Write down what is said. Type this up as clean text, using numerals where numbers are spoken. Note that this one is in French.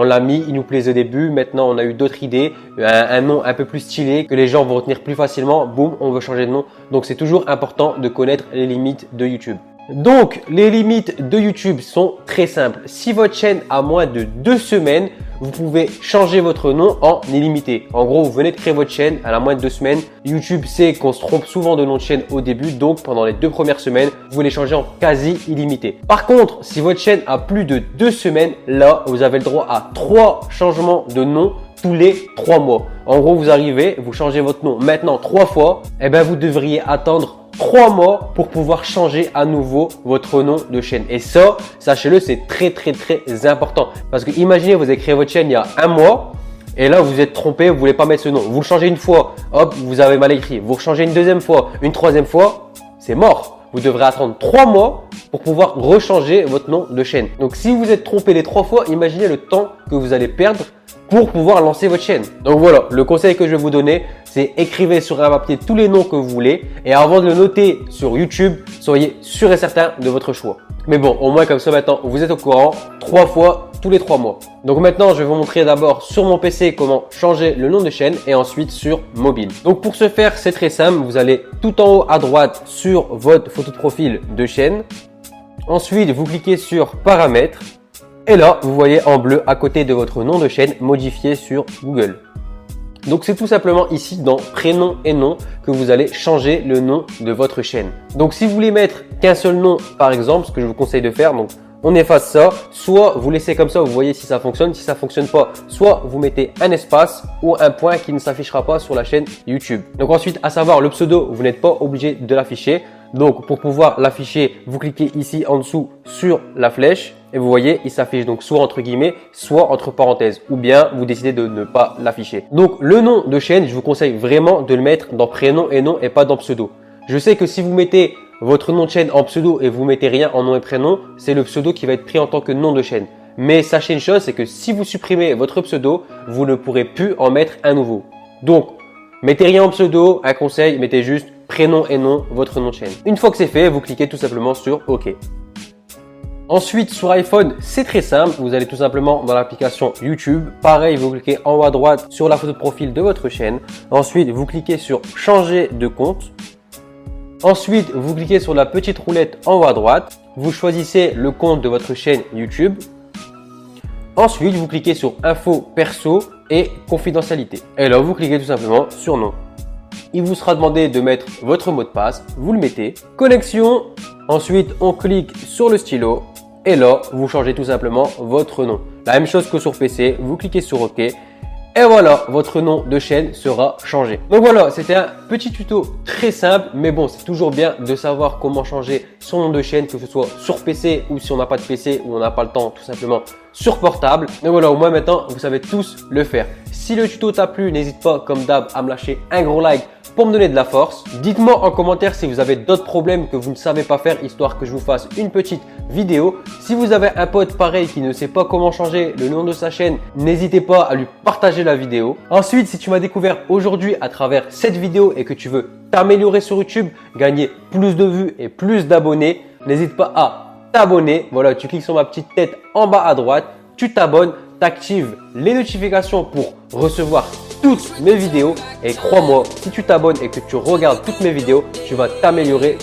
On l'a mis, il nous plaisait au début. Maintenant, on a eu d'autres idées, un nom un peu plus stylé que les gens vont retenir plus facilement. Boum, on veut changer de nom. Donc, c'est toujours important de connaître les limites de YouTube. Donc, les limites de YouTube sont très simples. Si votre chaîne a moins de 2 semaines, vous pouvez changer votre nom en illimité. En gros, vous venez de créer votre chaîne, elle a moins de 2 semaines. YouTube sait qu'on se trompe souvent de nom de chaîne au début. Donc, pendant les 2 premières semaines, vous voulez changer en quasi illimité. Par contre, si votre chaîne a plus de 2 semaines, là, vous avez le droit à 3 changements de nom tous les 3 mois. En gros, vous arrivez, vous changez votre nom maintenant 3 fois. Eh bien, vous devriez attendre 3 mois pour pouvoir changer à nouveau votre nom de chaîne. Et ça, sachez-le, c'est très important. Parce que imaginez, vous avez créé votre chaîne il y a 1 mois et là, vous vous êtes trompé, vous voulez pas mettre ce nom. Vous le changez une fois, hop, vous avez mal écrit. Vous changez une deuxième fois, une troisième fois, c'est mort. Vous devrez attendre 3 mois pour pouvoir rechanger votre nom de chaîne. Donc, si vous êtes trompé les 3 fois, imaginez le temps que vous allez perdre pour pouvoir lancer votre chaîne. Donc voilà, le conseil que je vais vous donner, c'est écrivez sur un papier tous les noms que vous voulez et avant de le noter sur YouTube, soyez sûr et certain de votre choix. Mais bon, au moins comme ça maintenant, vous êtes au courant 3 fois tous les 3 mois. Donc maintenant, je vais vous montrer d'abord sur mon PC comment changer le nom de chaîne et ensuite sur mobile. Donc pour ce faire, c'est très simple. Vous allez tout en haut à droite sur votre photo de profil de chaîne. Ensuite, vous cliquez sur paramètres. Et là, vous voyez en bleu à côté de votre nom de chaîne modifié sur Google. Donc, c'est tout simplement ici dans prénom et nom que vous allez changer le nom de votre chaîne. Donc, si vous voulez mettre qu'un seul nom, par exemple, ce que je vous conseille de faire, donc on efface ça, soit vous laissez comme ça, vous voyez si ça fonctionne. Si ça fonctionne pas, soit vous mettez un espace ou un point qui ne s'affichera pas sur la chaîne YouTube. Donc ensuite, à savoir le pseudo, vous n'êtes pas obligé de l'afficher. Donc, pour pouvoir l'afficher, vous cliquez ici en dessous sur la flèche et vous voyez, il s'affiche donc soit entre guillemets, soit entre parenthèses ou bien vous décidez de ne pas l'afficher. Donc, le nom de chaîne, je vous conseille vraiment de le mettre dans prénom et nom et pas dans pseudo. Je sais que si vous mettez votre nom de chaîne en pseudo et vous mettez rien en nom et prénom, c'est le pseudo qui va être pris en tant que nom de chaîne. Mais sachez une chose, c'est que si vous supprimez votre pseudo, vous ne pourrez plus en mettre un nouveau. Donc, mettez rien en pseudo, un conseil, mettez juste prénom et nom, votre nom de chaîne. Une fois que c'est fait, vous cliquez tout simplement sur OK. Ensuite, sur iPhone, c'est très simple. Vous allez tout simplement dans l'application YouTube. Pareil, vous cliquez en haut à droite sur la photo de profil de votre chaîne. Ensuite, vous cliquez sur changer de compte. Ensuite, vous cliquez sur la petite roulette en haut à droite. Vous choisissez le compte de votre chaîne YouTube. Ensuite, vous cliquez sur info perso et confidentialité. Et là, vous cliquez tout simplement sur non. Il vous sera demandé de mettre votre mot de passe. Vous le mettez. Connexion. Ensuite, on clique sur le stylo. Et là, vous changez tout simplement votre nom. La même chose que sur PC. Vous cliquez sur OK. Et voilà, votre nom de chaîne sera changé. Donc voilà, c'était un petit tuto très simple. Mais bon, c'est toujours bien de savoir comment changer son nom de chaîne, que ce soit sur PC ou si on n'a pas de PC ou on n'a pas le temps, tout simplement sur portable. Et voilà, au moins maintenant, vous savez tous le faire. Si le tuto t'a plu, n'hésite pas, comme d'hab, à me lâcher un gros like pour me donner de la force. Dites-moi en commentaire si vous avez d'autres problèmes que vous ne savez pas faire, histoire que je vous fasse une petite vidéo. Si vous avez un pote pareil qui ne sait pas comment changer le nom de sa chaîne, n'hésitez pas à lui partager la vidéo. Ensuite, si tu m'as découvert aujourd'hui à travers cette vidéo et que tu veux t'améliorer sur YouTube, gagner plus de vues et plus d'abonnés, n'hésite pas à t'abonner. Voilà, tu cliques sur ma petite tête en bas à droite, tu t'abonnes, tu actives les notifications pour recevoir toutes mes vidéos et crois-moi, si tu t'abonnes et que tu regardes toutes mes vidéos, tu vas t'améliorer